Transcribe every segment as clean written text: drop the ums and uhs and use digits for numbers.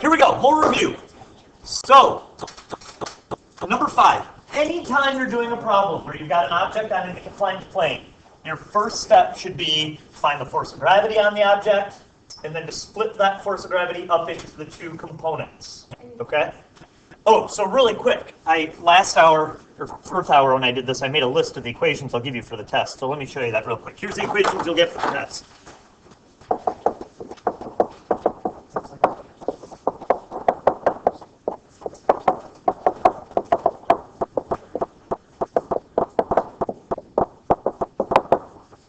here we go, more review. So, number 5, anytime you're doing a problem where you've got an object on an inclined plane, your first step should be find the force of gravity on the object, and then to split that force of gravity up into the two components, okay? Oh, so really quick, last hour, or first hour when I did this, I made a list of the equations I'll give you for the test, so let me show you that real quick. Here's the equations you'll get for the test.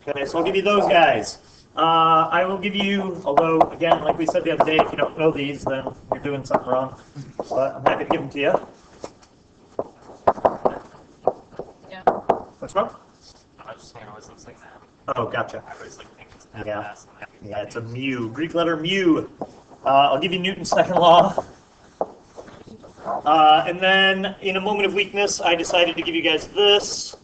Okay, so I'll give you those guys. I will give you, although, again, like we said the other day, if you don't know these, then you're doing something wrong. But I'm happy to give them to you. Yeah. What's wrong? I just always looks like that. Oh, gotcha. I always think it's Yeah. Yeah, it's a mu, Greek letter mu. I'll give you Newton's second law. And then, in a moment of weakness, I decided to give you guys this.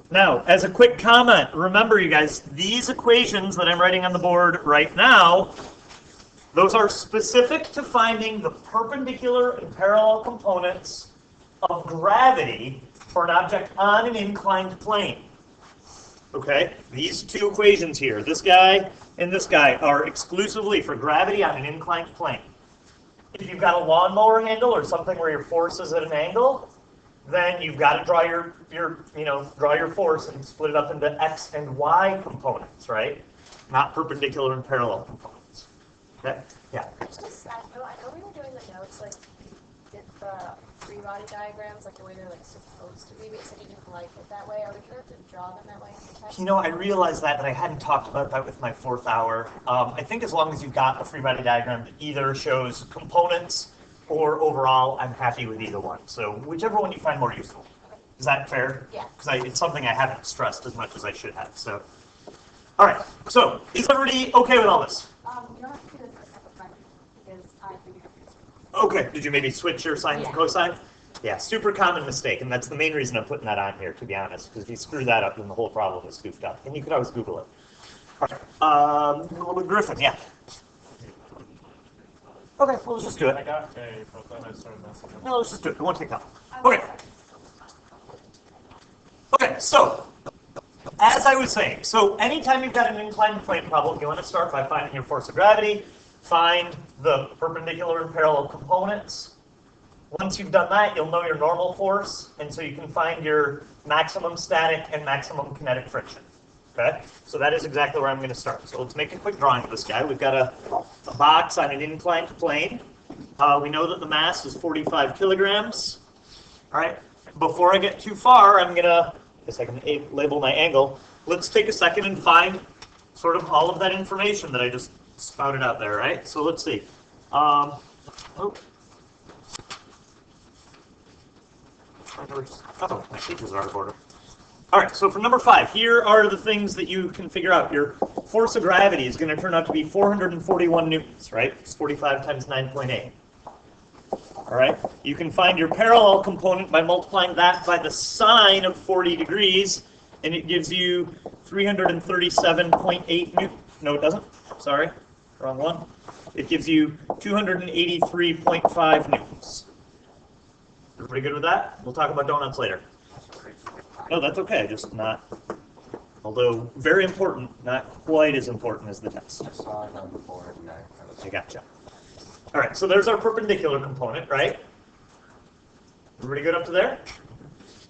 Now, as a quick comment, remember you guys, these equations that I'm writing on the board right now, those are specific to finding the perpendicular and parallel components of gravity for an object on an inclined plane. Okay, these two equations here, this guy and this guy, are exclusively for gravity on an inclined plane. If you've got a lawnmower handle or something where your force is at an angle, then you've got to draw your force and split it up into x and y components, right? Not perpendicular and parallel components. Okay? Yeah. Just a side note, I know we were doing the notes, like, did the free body diagrams, like the way they're like supposed to be, but you said you didn't like it that way. Are we gonna have to draw them that way in the test? You know, I realized that, but I hadn't talked about that with my fourth hour. I think as long as you've got a free body diagram that either shows components or overall, I'm happy with either one. So whichever one you find more useful. Is that fair? Yeah. Because it's something I haven't stressed as much as I should have. So, all right. So is everybody okay with all this? You don't have to do this a separate time because I figured it. Okay. Did you maybe switch your sine and cosine? Yeah, super common mistake, and that's the main reason I'm putting that on here, to be honest, because if you screw that up, then the whole problem is goofed up. And you could always Google it. All right. Griffin, yeah. Okay, well, let's just do it. I got A, but then I started messing up. No, let's just do it. It won't take long. Okay. Okay, so, as I was saying, so anytime you've got an inclined plane problem, you want to start by finding your force of gravity, find the perpendicular and parallel components. Once you've done that, you'll know your normal force, and so you can find your maximum static and maximum kinetic friction. Okay, so that is exactly where I'm going to start. So let's make a quick drawing of this guy. We've got a box on an inclined plane. We know that the mass is 45 kilograms. All right, before I get too far, I'm going to, I guess I can label my angle. Let's take a second and find sort of all of that information that I just spouted out there, right? So let's see. Oh, my pages are out of order. All right, so for number 5, here are the things that you can figure out. Your force of gravity is going to turn out to be 441 newtons, right? It's 45 times 9.8. All right, you can find your parallel component by multiplying that by the sine of 40 degrees, and it gives you 337.8 newtons. No, it doesn't. Sorry, wrong one. It gives you 283.5 newtons. Everybody good with that? We'll talk about donuts later. No, that's okay, just not, although very important, not quite as important as the test. I saw it on the board and I gotcha. All right, so there's our perpendicular component, right? Everybody good up to there?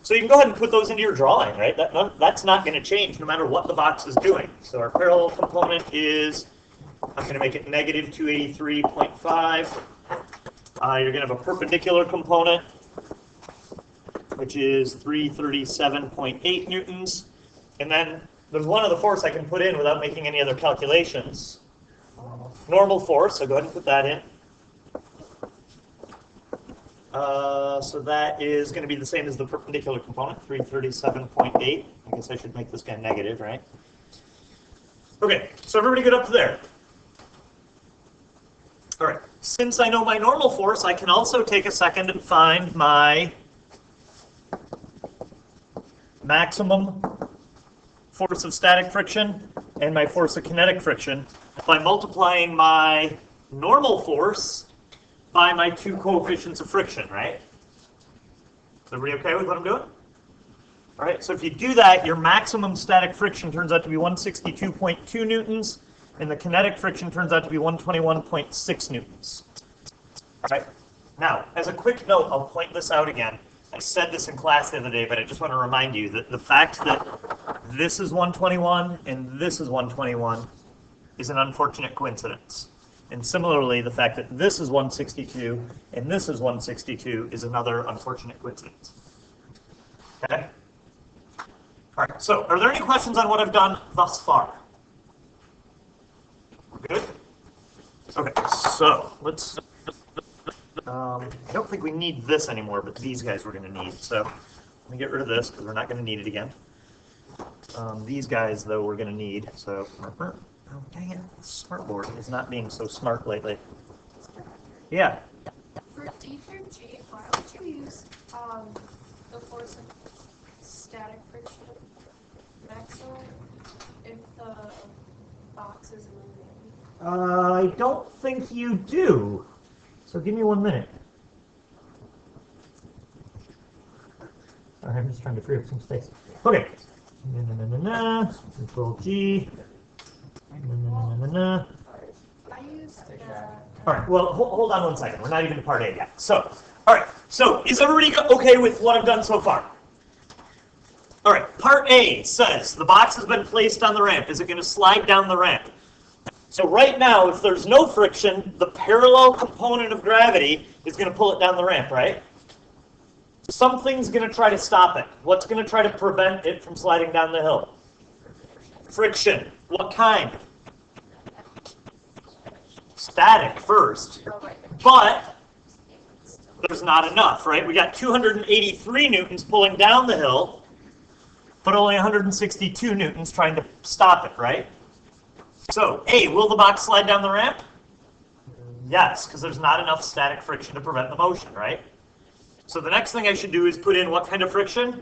So you can go ahead and put those into your drawing, right? That's not going to change no matter what the box is doing. So our parallel component is, I'm going to make it negative 283.5. You're going to have a perpendicular component, which is 337.8 newtons. And then there's one other force I can put in without making any other calculations. Normal force, so go ahead and put that in. So that is going to be the same as the perpendicular component, 337.8. I guess I should make this guy negative, right? Okay, so everybody good up to there? All right, since I know my normal force, I can also take a second and find my maximum force of static friction and my force of kinetic friction by multiplying my normal force by my two coefficients of friction, right? Is everybody okay with what I'm doing? All right, so if you do that, your maximum static friction turns out to be 162.2 newtons, and the kinetic friction turns out to be 121.6 newtons. All right, now, as a quick note, I'll point this out again. I said this in class the other day, but I just want to remind you that the fact that this is 121 and this is 121 is an unfortunate coincidence. And similarly, the fact that this is 162 and this is 162 is another unfortunate coincidence. Okay? All right, so are there any questions on what I've done thus far? We're good? Okay, so let's... I don't think we need this anymore, but these guys we're going to need. So let me get rid of this because we're not going to need it again. These guys, though, we're going to need. So, oh, dang it, the smartboard is not being so smart lately. Yeah. For D through G, why don't you use the force of static friction maximum if the box is moving? I don't think you do. So give me 1 minute. Sorry, I'm just trying to free up some space. Okay. Control G. I used All right, well, hold on 1 second. We're not even to part A yet. So, all right. So, is everybody okay with what I've done so far? All right, part A says the box has been placed on the ramp. Is it going to slide down the ramp? So right now, if there's no friction, the parallel component of gravity is going to pull it down the ramp, right? Something's going to try to stop it. What's going to try to prevent it from sliding down the hill? Friction. What kind? Static first. But there's not enough, right? We got 283 newtons pulling down the hill, but only 162 newtons trying to stop it, right? So, A, will the box slide down the ramp? Yes, because there's not enough static friction to prevent the motion, right? So the next thing I should do is put in what kind of friction?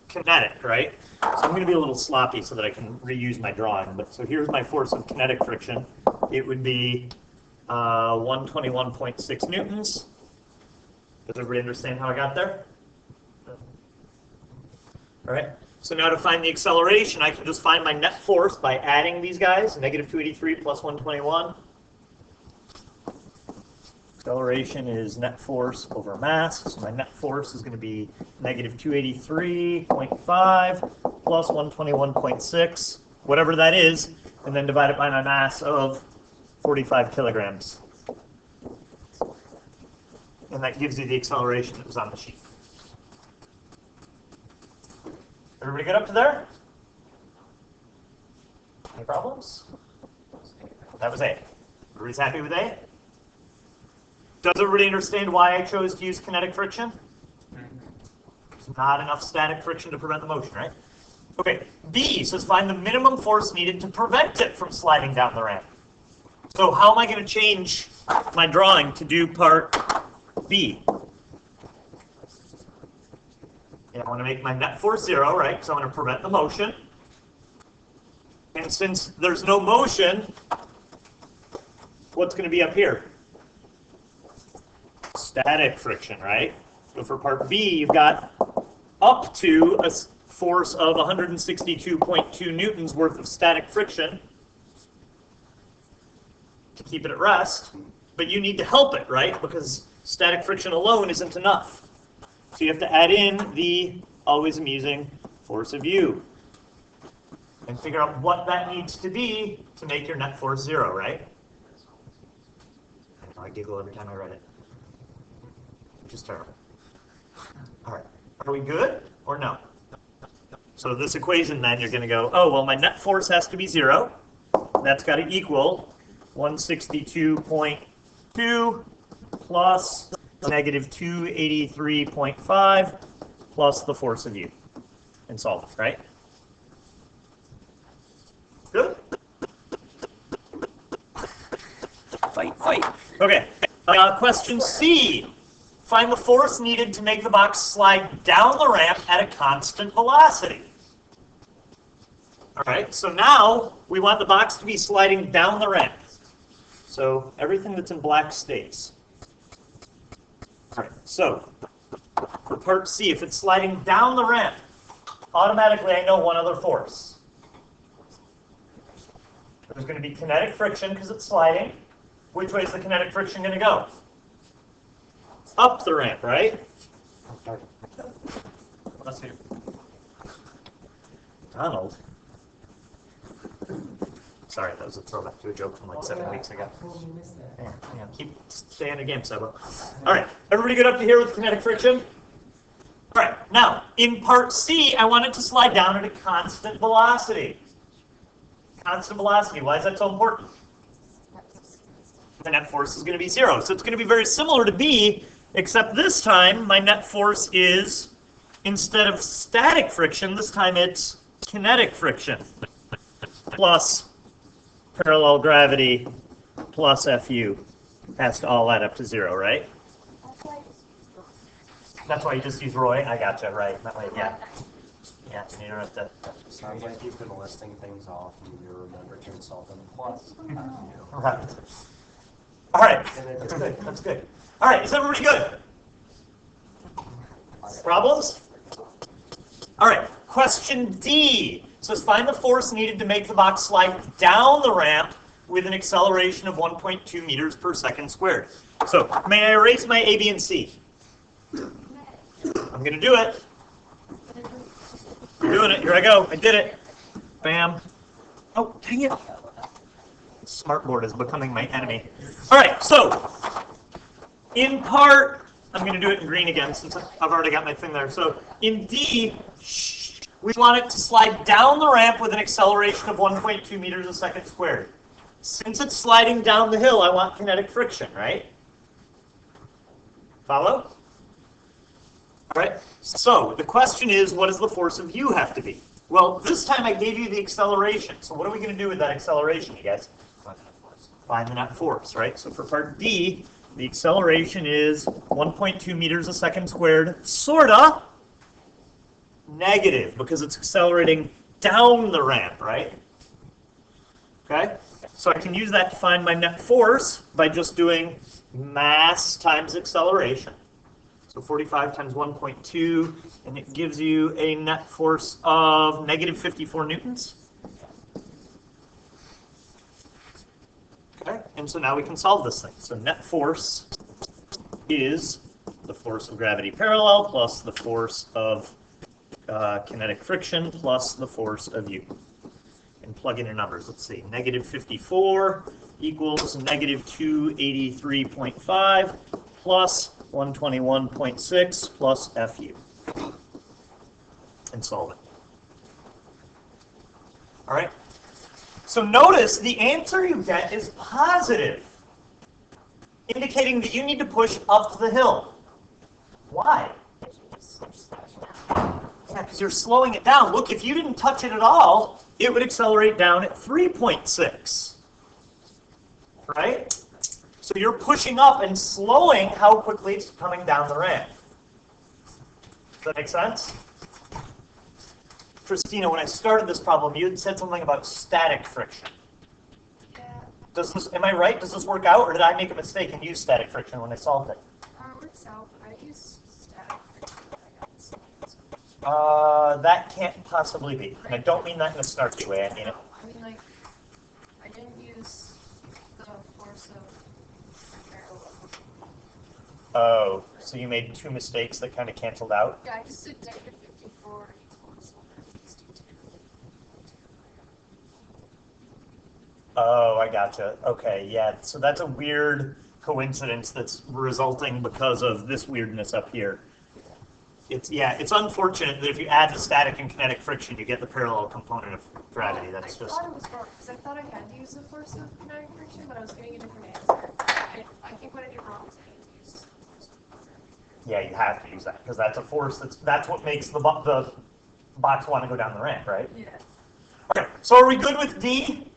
Kinetic, right? So I'm going to be a little sloppy so that I can reuse my drawing. But so here's my force of kinetic friction. It would be 121.6 newtons. Does everybody understand how I got there? All right. So now to find the acceleration, I can just find my net force by adding these guys, negative 283 plus 121. Acceleration is net force over mass, so my net force is going to be negative 283.5 plus 121.6, whatever that is, and then divide it by my mass of 45 kilograms. And that gives you the acceleration that was on the sheet. Everybody get up to there? Any problems? That was A. Everybody's happy with A? Does everybody understand why I chose to use kinetic friction? There's not enough static friction to prevent the motion, right? Okay, B says find the minimum force needed to prevent it from sliding down the ramp. So how am I going to change my drawing to do part B? Yeah, I want to make my net force 0, right? So I'm going to prevent the motion. And since there's no motion, what's going to be up here? Static friction, right? So for part B, you've got up to a force of 162.2 newtons worth of static friction to keep it at rest. But you need to help it, right? Because static friction alone isn't enough. So you have to add in the always amusing force of U and figure out what that needs to be to make your net force 0, right? I know I giggle every time I write it. Which is terrible. All right. Are we good or no? So this equation then you're going to go, oh, well, my net force has to be 0. That's got to equal 162.2 plus negative 283.5 plus the force of U. And solve it, right? Good? Fight, fight. Okay. Question C. Find the force needed to make the box slide down the ramp at a constant velocity. All right, so now we want the box to be sliding down the ramp. So everything that's in black stays. All right, so for part C, if it's sliding down the ramp, automatically I know one other force. There's going to be kinetic friction because it's sliding. Which way is the kinetic friction going to go? Up the ramp, right? Let's see. Donald. Sorry, that was a throwback to a joke from like 7 weeks ago. Yeah, keep staying in the game, Sebo. All right, everybody good up to here with kinetic friction? All right, now, in part C, I want it to slide down at a constant velocity. Constant velocity, why is that so important? The net force is going to be 0. So it's going to be very similar to B, except this time my net force is, instead of static friction, this time it's kinetic friction plus parallel gravity plus Fu has to all add up to 0, right? That's why you just use Roy? I gotcha, right. That way, yeah. Yeah, you don't have to. Sounds like you've been listing things off and you remember to insult them plus. Right. All right, that's good, that's good. All right, is everybody good? Problems? All right, question D. Says find the force needed to make the box slide down the ramp with an acceleration of 1.2 meters per second squared. So may I erase my A, B, and C? I'm going to do it. I'm doing it. Here I go. I did it. Bam. Oh, dang it. Smartboard is becoming my enemy. All right, so in part, I'm going to do it in green again since I've already got my thing there. So in D, we want it to slide down the ramp with an acceleration of 1.2 meters a second squared. Since it's sliding down the hill, I want kinetic friction, right? Follow? All right, so the question is, what does the force of U have to be? Well, this time I gave you the acceleration. So what are we going to do with that acceleration, you guys? Find the net force, right? So for part D, the acceleration is 1.2 meters a second squared, sorta negative, because it's accelerating down the ramp, right? Okay, so I can use that to find my net force by just doing mass times acceleration. So 45 times 1.2, and it gives you a net force of negative 54 newtons. Okay, and so now we can solve this thing. So net force is the force of gravity parallel plus the force of kinetic friction plus the force of U. And plug in your numbers. Let's see. Negative 54 equals negative 283.5 plus 121.6 plus Fu. And solve it. All right. So notice the answer you get is positive, indicating that you need to push up the hill. Why? Yeah, because you're slowing it down. Look, if you didn't touch it at all, it would accelerate down at 3.6. Right? So you're pushing up and slowing how quickly it's coming down the ramp. Does that make sense? Christina, when I started this problem, you had said something about static friction. Yeah. Does this, am I right? Does this work out, or did I make a mistake and use static friction when I solved it? It works out. I use static friction. That can't possibly be. And I don't mean that in a snarky way. I mean it. I mean, like, I didn't use the force of parallel. Oh, so you made two mistakes that kind of canceled out? Yeah, I just did negative 54 equals. Oh, I gotcha. Okay, yeah. So that's a weird coincidence that's resulting because of this weirdness up here. It's unfortunate that if you add the static and kinetic friction, you get the parallel component of gravity. That's I just. thought it was wrong because I thought I had to use the force of kinetic friction, but I was getting a different answer. I think what I did wrong was I had to use the force of kinetic friction. Yeah, you have to use that because that's a force. That's what makes the box want to go down the ramp, right? Yeah. Okay. So are we good with D?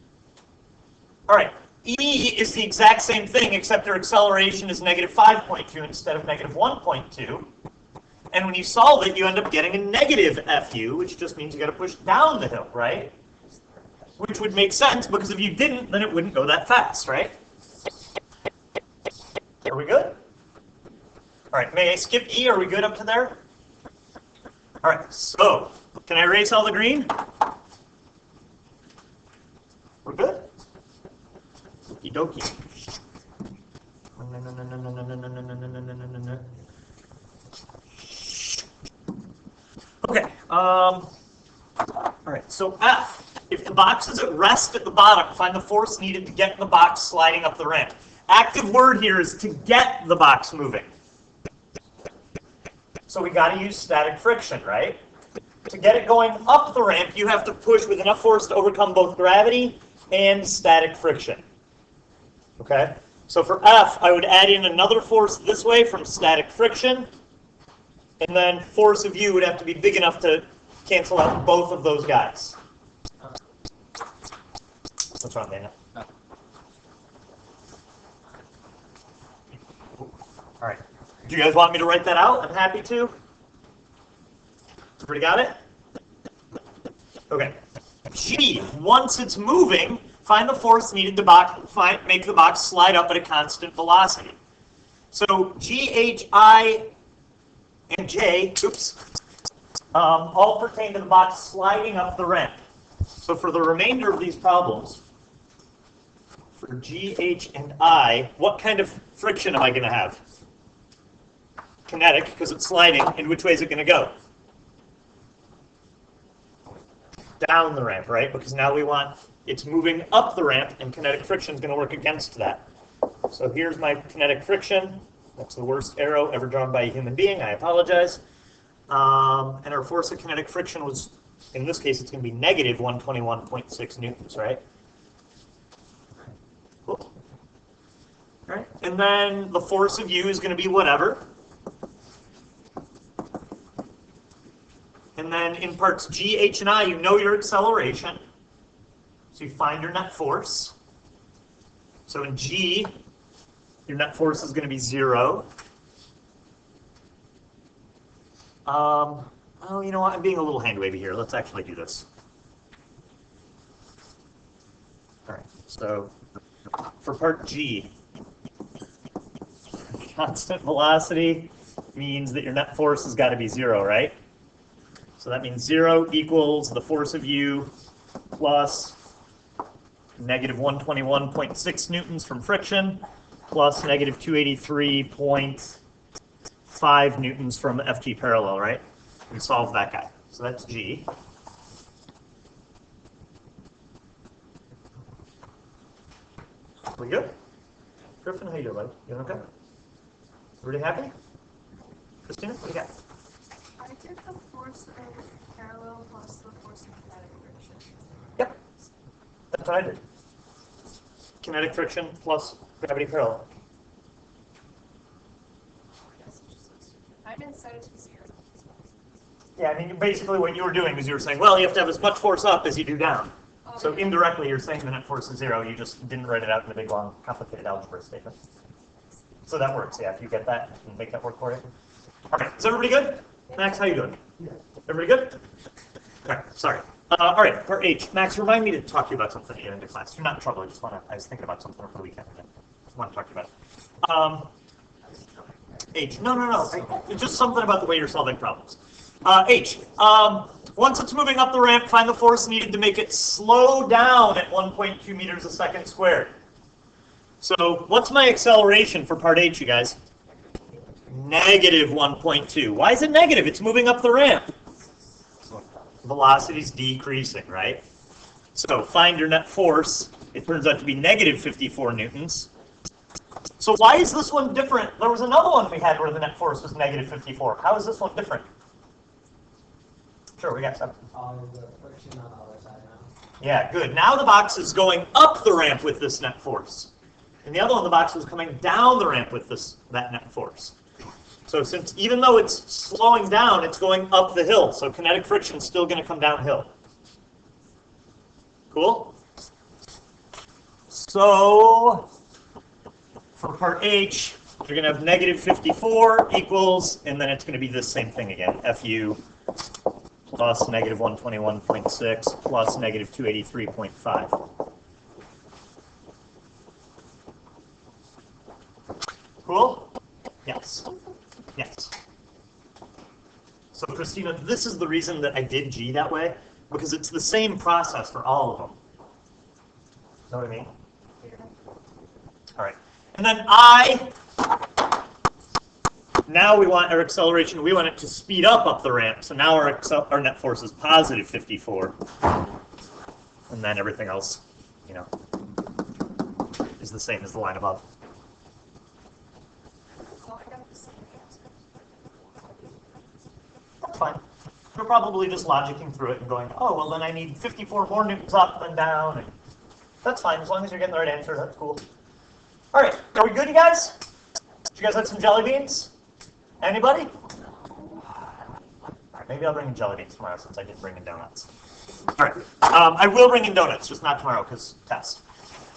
All right. E is the exact same thing, except their acceleration is negative 5.2 instead of negative 1.2. And when you solve it, you end up getting a negative Fu, which just means you got to push down the hill, right? which would make sense because if you didn't, then it wouldn't go that fast, right? Are we good? All right, may I skip E? Are we good up to there? All right, so can I erase all the green? We're good? Okie dokie. Okay, all right, so F. If the box is at rest at the bottom, find the force needed to get the box sliding up the ramp. Active word here is to get the box moving. So we got to use static friction, right? To get it going up the ramp, you have to push with enough force to overcome both gravity and static friction. Okay? So for F, I would add in another force this way from static friction, and then force of U would have to be big enough to cancel out both of those guys. What's wrong, Dana? All right. Do you guys want me to write that out? I'm happy to. Everybody got it? Okay. G, once it's moving, find the force needed to make the box slide up at a constant velocity. So G, H, I, and J, all pertain to the box sliding up the ramp. So for the remainder of these problems, for G, H, and I, what kind of friction am I going to have? Kinetic, because it's sliding. And which way is it going to go? Down the ramp, right? Because now we want it's moving up the ramp, and kinetic friction is going to work against that. So here's my kinetic friction. That's the worst arrow ever drawn by a human being. I apologize. And our force of kinetic friction was, in this case, it's going to be negative 121.6 newtons, right? Cool. All right. And then the force of U is going to be whatever. And then in parts G, H, and I, you know your acceleration. So you find your net force. So in G, your net force is going to be 0. Oh, you know what? I'm being a little hand-wavy here. Let's actually do this. All right. So for part G, constant velocity means that your net force has got to be 0, right? So that means 0 equals the force of U plus negative 121.6 newtons from friction plus negative 283.5 newtons from FG parallel, right? We solve that guy. So that's G. We good? Griffin, how you doing, buddy? You doing okay? Everybody happy? Christina, what do you got? I did the force of parallel plus the force of kinetic friction. Yep. That's what I did. Kinetic friction plus gravity parallel. I didn't set it to 0. Yeah, I mean, basically what you were doing is you were saying, well, you have to have as much force up as you do down. So Okay. indirectly, you're saying the net force is 0. You just didn't write it out in a big, long, complicated algebra statement. So that works, yeah. If you get that, and make that work for you. All right, is everybody good? Max, how you doing? Everybody good? All right, sorry. All right, part H. Max, remind me to talk to you about something at the end of class. You're not in trouble. I was thinking about something over the weekend. I want to talk to you about it. H. No. It's just something about the way you're solving problems. H. Once it's moving up the ramp, find the force needed to make it slow down at 1.2 meters a second squared. So what's my acceleration for part H, you guys? Negative 1.2. Why is it negative? It's moving up the ramp. Velocity's decreasing, right? So find your net force. It turns out to be negative 54 newtons. So why is this one different? There was another one we had where the net force was negative 54. How is this one different? Sure, we got something. The friction on the other side now. Yeah, good. Now the box is going up the ramp with this net force. And the other one, the box was coming down the ramp with that net force. So since even though it's slowing down, it's going up the hill. So kinetic friction is still going to come downhill. Cool? So for part H, you're going to have negative 54 equals, and then it's going to be this same thing again. Fu plus negative 121.6 plus negative 283.5. Cool? Yes. Yes. So Christina, this is the reason that I did G that way, because it's the same process for all of them. Know what I mean? All right. And then I, now we want our acceleration, we want it to speed up the ramp. So now our net force is positive 54. And then everything else, you know, is the same as the line above. That's fine. You're probably just logicking through it and going, oh, well, then I need 54 more newtons up and down. And that's fine. As long as you're getting the right answer, that's cool. All right. Are we good, you guys? Did you guys have some jelly beans? Anybody? All right, maybe I'll bring in jelly beans tomorrow since I didn't bring in donuts. All right. I will bring in donuts, just not tomorrow because test.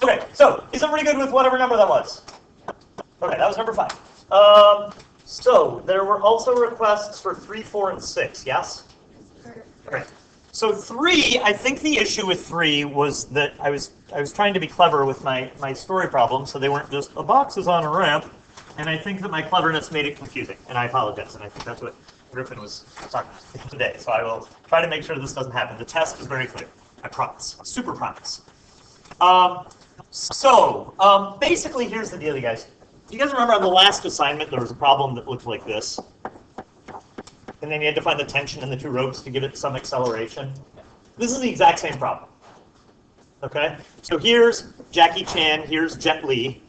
Okay. So is everybody good with whatever number that was? Okay, that was number 5. So there were also requests for 3, 4, and 6, yes? Okay. So 3, I think the issue with 3 was that I was trying to be clever with my story problem, so they weren't just a box is on a ramp, and I think that my cleverness made it confusing, and I apologize, and I think that's what Griffin was talking about today, so I will try to make sure this doesn't happen. The test is very clear, I promise, super promise. Basically here's the deal, you guys. Do you guys remember on the last assignment there was a problem that looked like this? And then you had to find the tension in the 2 ropes to give it some acceleration? This is the exact same problem. Okay? So here's Jackie Chan, here's Jet Li.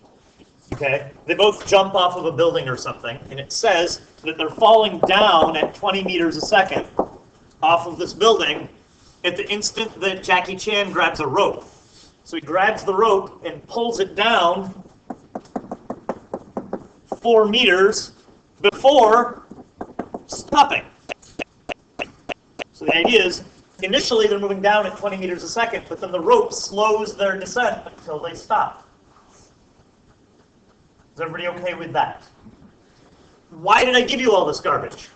Okay? They both jump off of a building or something, and it says that they're falling down at 20 meters a second off of this building at the instant that Jackie Chan grabs a rope. So he grabs the rope and pulls it down 4 meters before stopping. So the idea is, initially they're moving down at 20 meters a second, but then the rope slows their descent until they stop. Is everybody okay with that? Why did I give you all this garbage?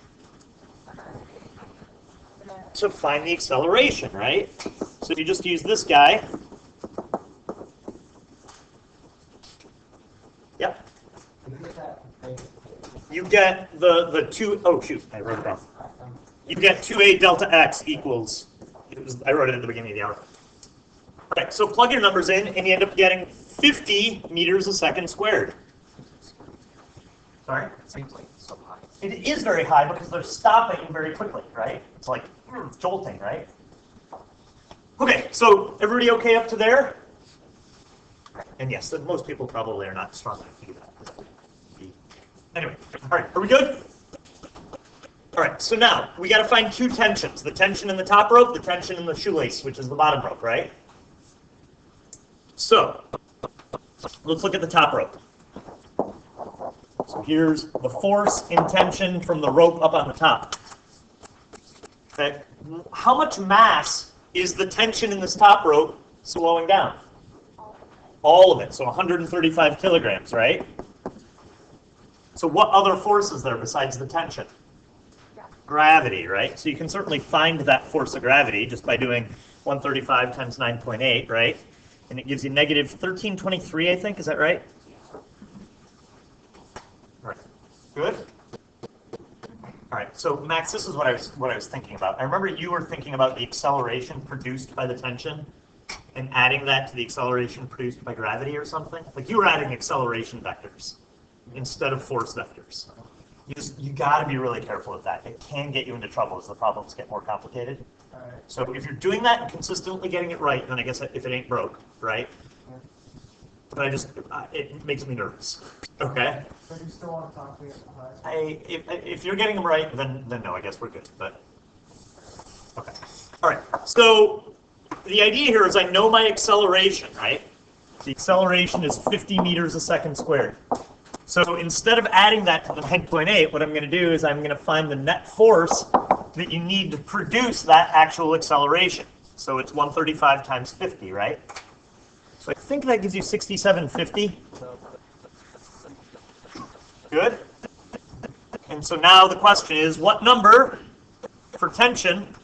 To find the acceleration, right? So you just use this guy. Yep. You get the 2, oh shoot, I wrote it down. You get 2a delta x equals, I wrote it at the beginning of the hour. All right, so plug your numbers in and you end up getting 50 meters a second squared. Sorry? It seems like it's so high. It is very high because they're stopping very quickly, right? It's like jolting, right? Okay, so everybody okay up to there? And yes, most people probably are not strong enough to do that. Anyway, all right, are we good? All right, so now we got to find 2 tensions. The tension in the top rope, the tension in the shoelace, which is the bottom rope, right? So let's look at the top rope. So here's the force and tension from the rope up on the top. Okay, how much mass is the tension in this top rope slowing down? All of it, so 135 kilograms, right? So what other force is there besides the tension? Gravity, right? So you can certainly find that force of gravity just by doing 135 times 9.8, right? And it gives you negative 1323, I think. Is that right? All right. Good. All right. So Max, this is what I was thinking about. I remember you were thinking about the acceleration produced by the tension and adding that to the acceleration produced by gravity or something. Like you were adding acceleration vectors instead of force vectors. You got to be really careful with that. It can get you into trouble as the problems get more complicated. All right. So if you're doing that and consistently getting it right, then I guess if it ain't broke, right? But it makes me nervous. Okay. So you still want to talk to me? If you're getting them right, then no, I guess we're good. But okay. All right. So the idea here is I know my acceleration, right? The acceleration is 50 meters a second squared. So instead of adding that to the 9.8, what I'm going to do is I'm going to find the net force that you need to produce that actual acceleration. So it's 135 times 50, right? So I think that gives you 6750. Good. And so now the question is, what number for tension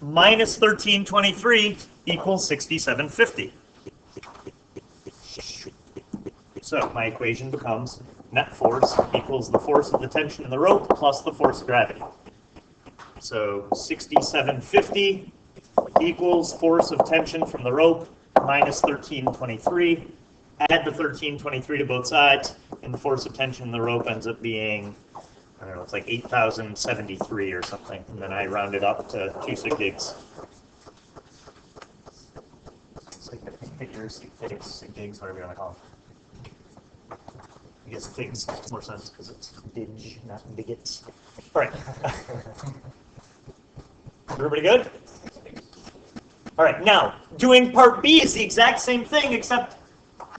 minus 1323 equals 6750. So my equation becomes net force equals the force of the tension in the rope plus the force of gravity. So 6750 equals force of tension from the rope minus 1323. Add the 1323 to both sides, and the force of tension in the rope ends up being, I don't know, it's like 8,073 or something. And then I round it up to 2 sig gigs. It's like figures, sig figs, sig gigs, whatever you want to call them. I guess figs makes more sense because it's dig, not bigots. All right. Everybody good? All right, now, doing part B is the exact same thing, except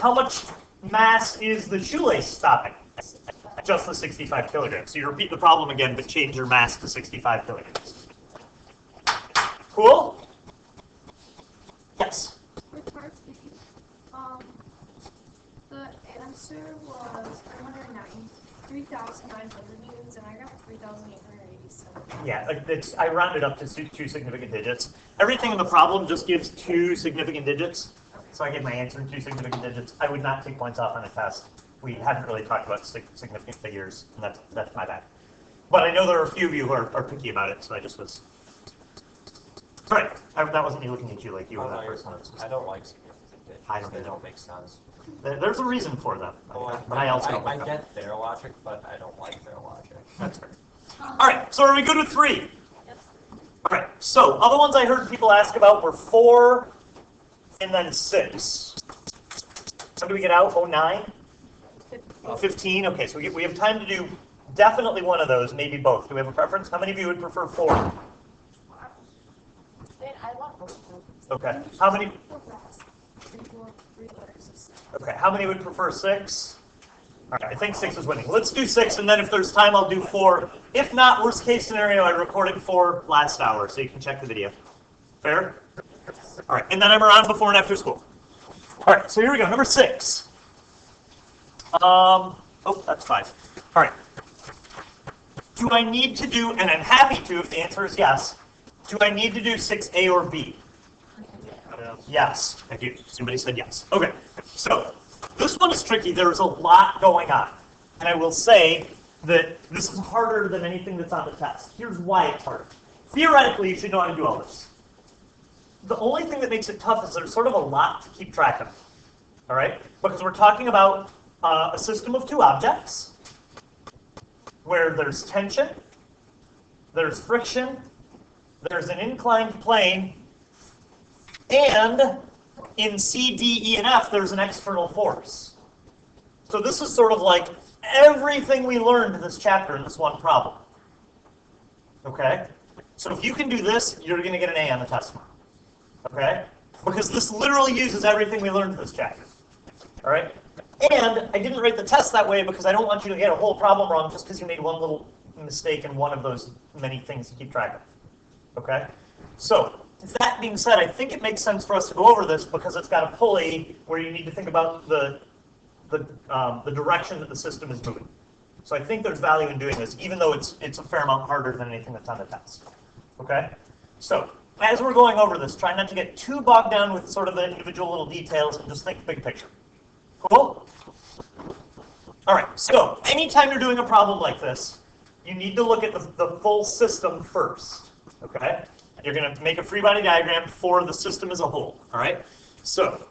how much mass is the shoelace stopping? Just the 65 kilograms. So you repeat the problem again, but change your mass to 65 kilograms. Cool? Yes? With part B, the answer was 3,900 newtons, and I got 3,887. Yeah, I rounded up to 2 significant digits. Everything in the problem just gives 2 significant digits. So I get my answer in 2 significant digits. I would not take points off on a test. We haven't really talked about significant figures, and that's my bad. But I know there are a few of you who are picky about it, so I just was. Sorry, that wasn't me looking at you like you were that person. I don't like significant digits. I don't They either. don't make sense. There's a reason for them. Well, But I also don't I like them. get their logic, but I don't like their logic. That's fair. All right, so are we good with 3? All right, so other ones I heard people ask about were 4 and then 6. When do we get out? 09? 15? Okay, so we have time to do definitely one of those, maybe both. Do we have a preference? How many of you would prefer 4? I want both. Okay. How many? Three letters. Okay. How many would prefer 6? All right. I think 6 is winning. Let's do 6, and then if there's time, I'll do 4. If not, worst case scenario, I recorded 4 last hour, so you can check the video. Fair? All right. And then I'm around before and after school. All right. So here we go. Number 6. Oh, that's 5. All right. Do I need to do, and I'm happy to if the answer is yes, do I need to do 6A or B? Yes, thank you. Somebody said yes. Okay, so this one is tricky. There's a lot going on. And I will say that this is harder than anything that's on the test. Here's why it's harder. Theoretically, you should know how to do all this. The only thing that makes it tough is there's sort of a lot to keep track of. All right? Because we're talking about a system of 2 objects where there's tension, there's friction, there's an inclined plane, and in C, D, E, and F, there's an external force. So this is sort of like everything we learned in this chapter in this one problem. Okay? So if you can do this, you're going to get an A on the test tomorrow. Okay? Because this literally uses everything we learned in this chapter. All right? And I didn't write the test that way because I don't want you to get a whole problem wrong just because you made one little mistake in one of those many things to keep track of. Okay? So, with that being said, I think it makes sense for us to go over this because it's got a pulley where you need to think about the direction that the system is moving. So I think there's value in doing this, even though it's a fair amount harder than anything that's on the test. Okay? So, as we're going over this, try not to get too bogged down with sort of the individual little details and just think big picture. Cool? All right, so anytime you're doing a problem like this, you need to look at the full system first. Okay? You're going to make a free body diagram for the system as a whole. All right? So,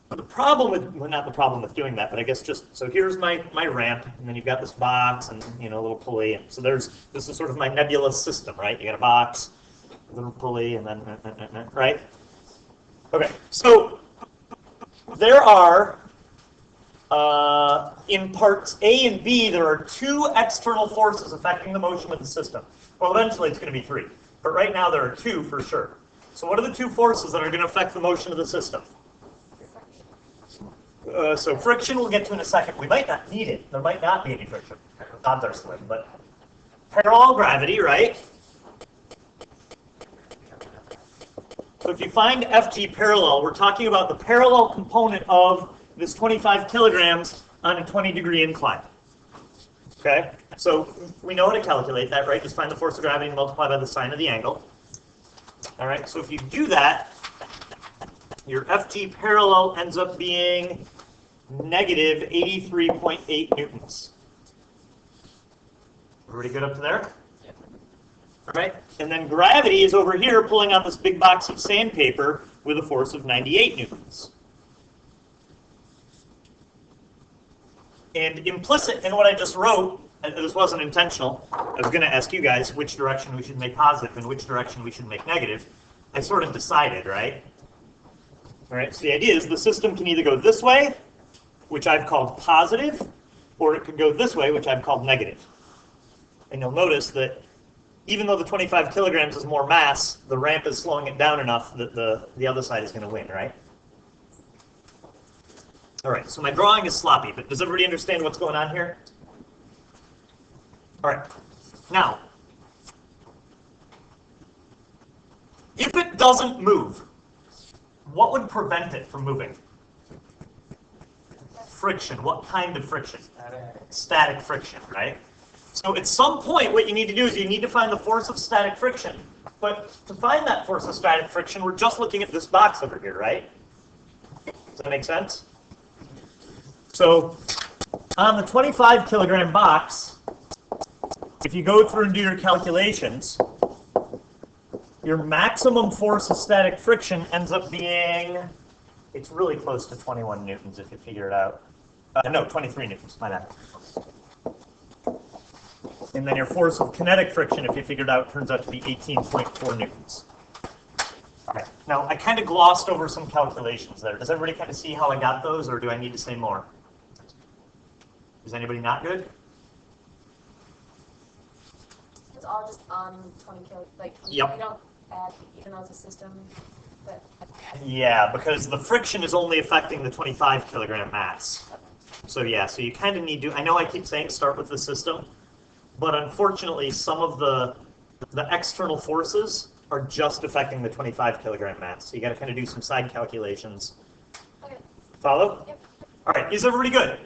the problem with, well, not the problem with doing that, but I guess just, so here's my ramp, and then you've got this box and, you know, a little pulley. And so this is sort of my nebulous system, right? You got a box, a little pulley, and then, right? Okay, so there are, in parts A and B, there are 2 external forces affecting the motion of the system. Well, eventually it's going to be 3, but right now there are 2 for sure. So what are the 2 forces that are going to affect the motion of the system? So friction we'll get to in a second. We might not need it. There might not be any friction. Odds are slim, but parallel gravity, right? So if you find FG parallel, we're talking about the parallel component of this 25 kilograms on a 20-degree incline. Okay? So we know how to calculate that, right? Just find the force of gravity and multiply by the sine of the angle. All right, so if you do that, your FT parallel ends up being negative 83.8 newtons. Everybody good up to there? Yep. All right, and then gravity is over here pulling out this big box of sandpaper with a force of 98 newtons. And implicit in what I just wrote, and this wasn't intentional, I was going to ask you guys which direction we should make positive and which direction we should make negative. I sort of decided, right? All right, so the idea is the system can either go this way, which I've called positive, or it could go this way, which I've called negative. And you'll notice that even though the 25 kilograms is more mass, the ramp is slowing it down enough that the other side is going to win, right? All right, so my drawing is sloppy, but does everybody understand what's going on here? All right, now, if it doesn't move, what would prevent it from moving? Friction. What kind of friction? Static friction, right? So at some point, what you need to do is you need to find the force of static friction. But to find that force of static friction, we're just looking at this box over here, right? Does that make sense? So on the 25 kilogram box, if you go through and do your calculations, your maximum force of static friction ends up being, it's really close to 21 newtons if you figure it out. No, 23 newtons, my bad. And then your force of kinetic friction, if you figure it out, turns out to be 18.4 newtons. All right. Now, I kind of glossed over some calculations there. Does everybody kind of see how I got those, or do I need to say more? Is anybody not good? It's all just on 20 kilo, like, Yep. you don't add, even though it's a system, but. Yeah, because the friction is only affecting the 25 kilogram mass. So yeah, so you kind of need to, I know I keep saying start with the system, but unfortunately some of the external forces are just affecting the 25 kilogram mass. So you got to kind of do some side calculations. Okay. Follow? Yep. All right, is everybody good?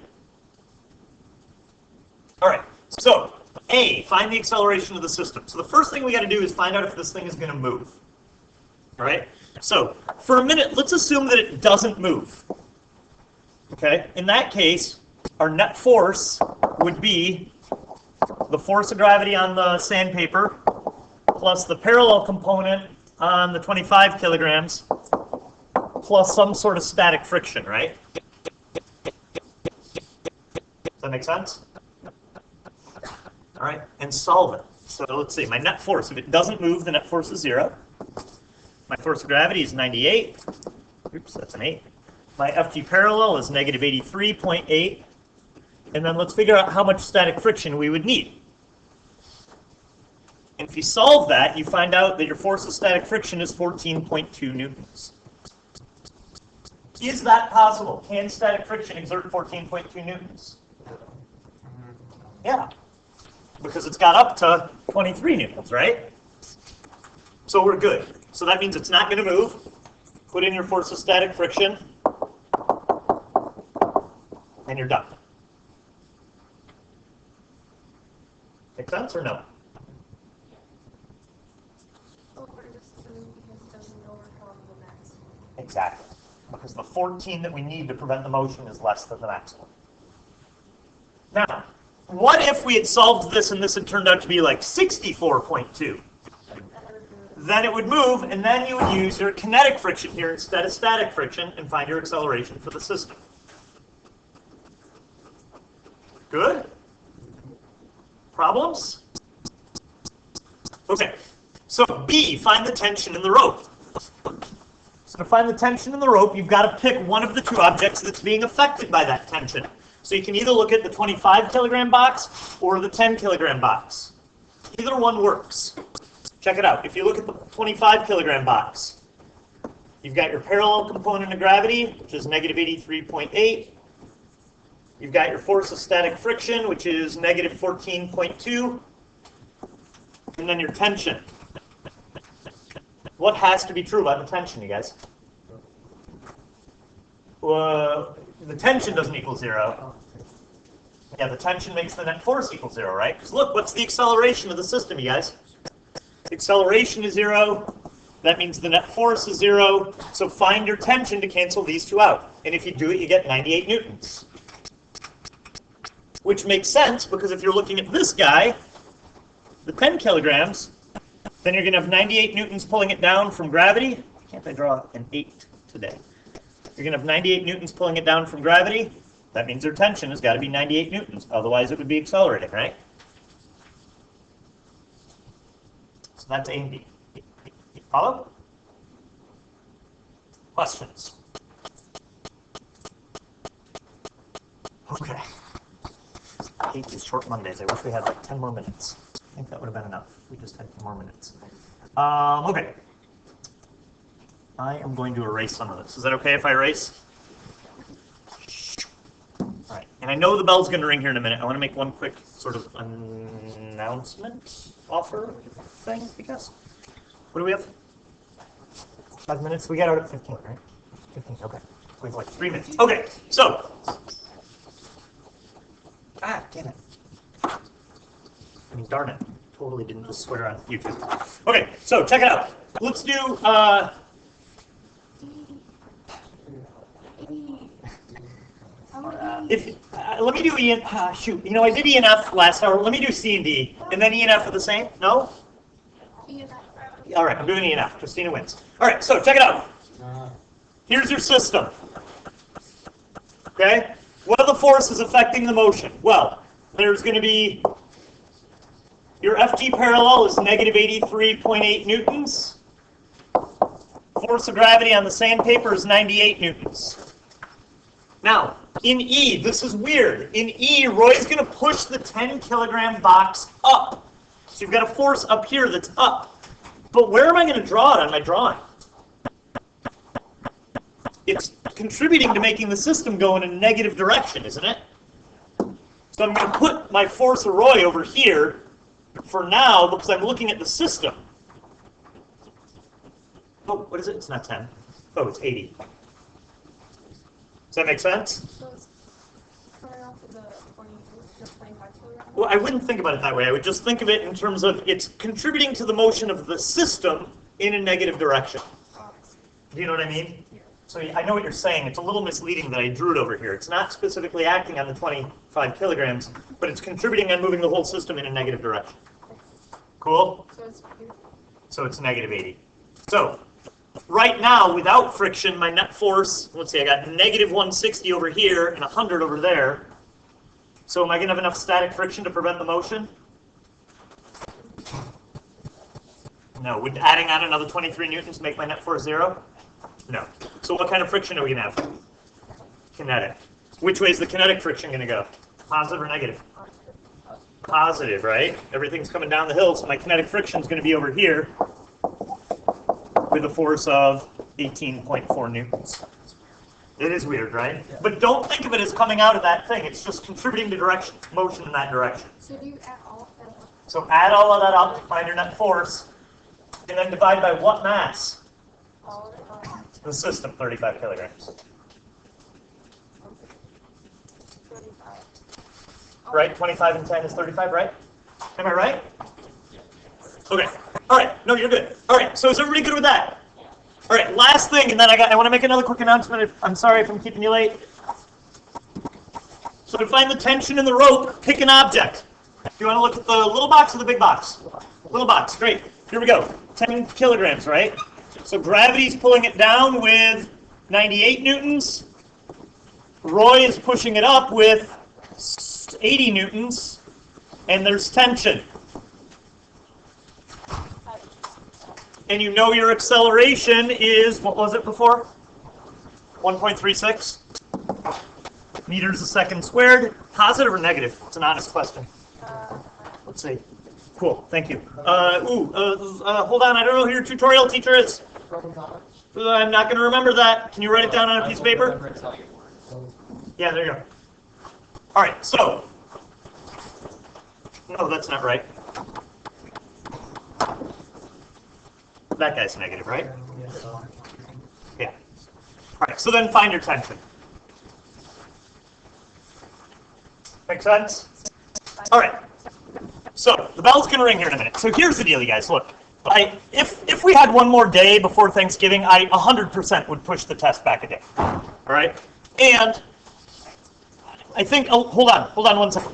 All right, so A, find the acceleration of the system. So the first thing we got to do is find out if this thing is going to move. All right, so for a minute, let's assume that it doesn't move. Okay, in that case, our net force would be the force of gravity on the sandpaper plus the parallel component on the 25 kilograms plus some sort of static friction, right? Does that make sense? All right, and solve it. So let's see, my net force, if it doesn't move, the net force is 0. My force of gravity is 98. Oops, that's an 8. My FT parallel is negative 83.8. And then let's figure out how much static friction we would need. And if you solve that, you find out that your force of static friction is 14.2 newtons. Is that possible? Can static friction exert 14.2 newtons? Yeah, because it's got up to 23 newtons, right? So we're good. So that means it's not going to move. Put in your force of static friction, and you're done. Make sense or no? Over the system because it doesn't overcome the max. Exactly. Because the 14 that we need to prevent the motion is less than the maximum. Now, what if we had solved this and this had turned out to be like 64.2? Then it would move, and then you would use your kinetic friction here instead of static friction and find your acceleration for the system. Good? Problems? Okay, so B, find the tension in the rope. So to find the tension in the rope, you've got to pick one of the two objects that's being affected by that tension. So you can either look at the 25 kilogram box or the 10 kilogram box. Either one works. Check it out. If you look at the 25 kilogram box, you've got your parallel component of gravity, which is negative 83.8. You've got your force of static friction, which is negative 14.2. And then your tension. What has to be true about the tension, you guys? Well, the tension doesn't equal 0. Yeah, the tension makes the net force equal 0, right? Because look, what's the acceleration of the system, you guys? The acceleration is 0. That means the net force is 0. So find your tension to cancel these two out. And if you do it, you get 98 newtons. Which makes sense, because if you're looking at this guy, the 10 kilograms, then you're going to have 98 newtons pulling it down from gravity. Can't I draw an 8 today? You're going to have 98 newtons pulling it down from gravity. That means their tension has got to be 98 newtons. Otherwise, it would be accelerating, right? So that's A and B. Follow? Questions? Okay. I hate these short Mondays. I wish we had like 10 more minutes. I think that would have been enough. We just had 10 more minutes. Okay. I am going to erase some of this. Is that okay if I erase? All right. And I know the bell's going to ring here in a minute. I want to make one quick sort of announcement, offer thing, I guess. What do we have? 5 minutes? We got out at 15, right? 15, okay. We have like 3 minutes. Okay, so. Ah, damn it. I mean, darn it. Totally didn't just swear on YouTube. Okay, so check it out. Let's do, let me do E and, shoot, you know, I did E and F last hour. Let me do C and D, and then E and F are the same? No? E and F. All right, I'm doing E and F. Christina wins. All right, so check it out. Here's your system. Okay? What are the forces affecting the motion? Well, there's going to be, your FG parallel is negative 83.8 newtons. Force of gravity on the sandpaper is 98 newtons. Now, in E, this is weird. In E, Roy's going to push the 10 kilogram box up. So you've got a force up here that's up. But where am I going to draw it on my drawing? It's contributing to making the system go in a negative direction, isn't it? So I'm going to put my force of Roy over here for now because I'm looking at the system. Oh, what is it? It's not 10. Oh, it's 80. Does that make sense? So it's coming off of the 25 kilograms? Well, I wouldn't think about it that way. I would just think of it in terms of it's contributing to the motion of the system in a negative direction. Do you know what I mean? Yeah. So I know what you're saying. It's a little misleading that I drew it over here. It's not specifically acting on the 25 kilograms, but it's contributing on moving the whole system in a negative direction. Cool? So it's So it's negative 80. So right now, without friction, my net force, let's see, I got negative 160 over here and 100 over there. So am I going to have enough static friction to prevent the motion? No. Would adding on another 23 newtons make my net force 0? No. So what kind of friction are we going to have? Kinetic. Which way is the kinetic friction going to go? Positive or negative? Positive, right? Everything's coming down the hill, so my kinetic friction is going to be over here with a force of 18.4 newtons. It is weird, right? Yeah. But don't think of it as coming out of that thing. It's just contributing to direction, motion in that direction. So do you add all of that up? So add all of that up, find your net force, and then divide by what mass? All of it up? The system, 35 kilograms. 35. Right? 25 and 10 is 35, right? Am I right? Okay. All right. No, you're good. All right. So is everybody good with that? All right. Last thing, and then I want to make another quick announcement. I'm sorry if I'm keeping you late. So to find the tension in the rope, pick an object. Do you want to look at the little box or the big box? Little box. Great. Here we go. 10 kilograms, right? So gravity's pulling it down with 98 newtons. Roy is pushing it up with 80 newtons. And there's tension. And you know your acceleration is, what was it before? 1.36 meters a second squared. Positive or negative? It's an honest question. Let's see. Cool, thank you. Hold on, I don't know who your tutorial teacher is. I'm not going to remember that. Can you write it down on a piece of paper? Yeah, there you go. All right, so. No, that's not right. That guy's negative, right? Yeah. All right, so then find your tension. Make sense? All right. So the bell's going to ring here in a minute. So here's the deal, you guys. Look, If we had one more day before Thanksgiving, I 100% would push the test back a day. All right? And I think, hold on one second.